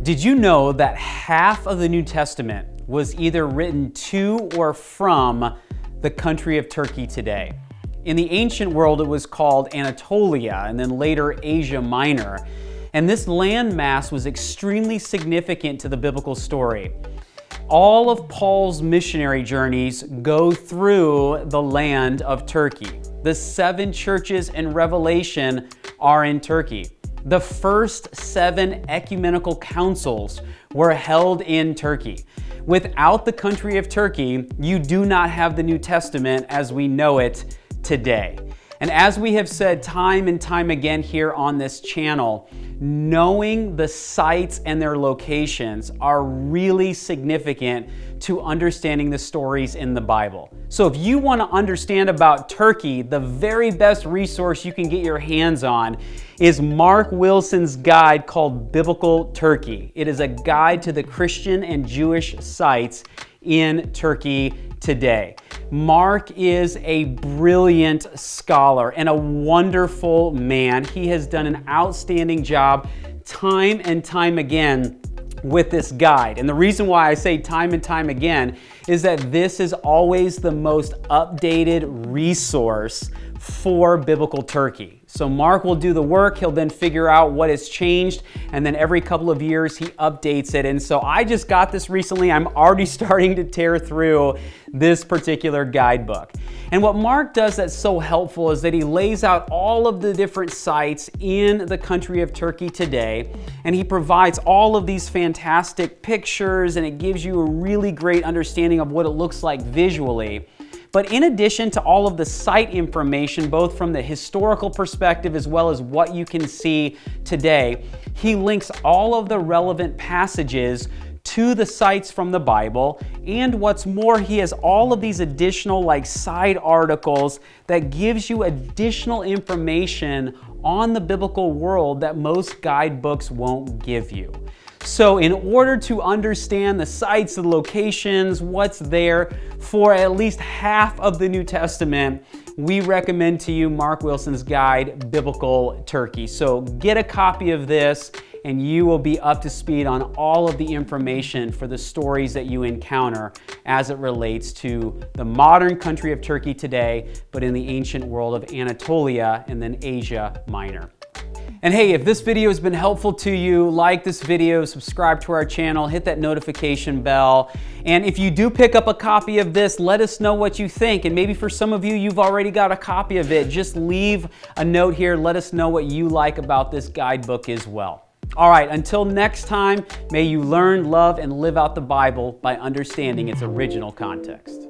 Did you know that half of the New Testament was either written to or from the country of Turkey today? In the ancient world, it was called Anatolia and then later Asia Minor. And this landmass was extremely significant to the biblical story. All of Paul's missionary journeys go through the land of Turkey. The 7 churches in Revelation are in Turkey. The first 7 ecumenical councils were held in Turkey. Without the country of Turkey, you do not have the New Testament as we know it today. And as we have said time and time again here on this channel, knowing the sites and their locations are really significant to understanding the stories in the Bible. So if you want to understand about Turkey, the very best resource you can get your hands on is Mark Wilson's guide called Biblical Turkey. It is a guide to the Christian and Jewish sites in Turkey today. Mark is a brilliant scholar and a wonderful man. He has done an outstanding job time and time again with this guide. And the reason why I say time and time again is that this is always the most updated resource for biblical Turkey. So Mark will do the work, he'll then figure out what has changed, and then every couple of years he updates it. And so I just got this recently. I'm already starting to tear through this particular guidebook. And what Mark does that's so helpful is that he lays out all of the different sites in the country of Turkey today, and he provides all of these fantastic pictures, and it gives you a really great understanding of what it looks like visually. But in addition to all of the site information, both from the historical perspective as well as what you can see today, he links all of the relevant passages to the sites from the Bible. And what's more, he has all of these additional side articles that gives you additional information on the biblical world that most guidebooks won't give you. So in order to understand the sites, the locations, what's there for at least half of the New Testament, we recommend to you Mark Wilson's guide, Biblical Turkey. So get a copy of this and you will be up to speed on all of the information for the stories that you encounter as it relates to the modern country of Turkey today, but in the ancient world of Anatolia and then Asia Minor. And hey, if this video has been helpful to you, like this video, subscribe to our channel, hit that notification bell. And if you do pick up a copy of this, let us know what you think. And maybe for some of you, you've already got a copy of it. Just leave a note here. Let us know what you like about this guidebook as well. All right, until next time, may you learn, love, and live out the Bible by understanding its original context.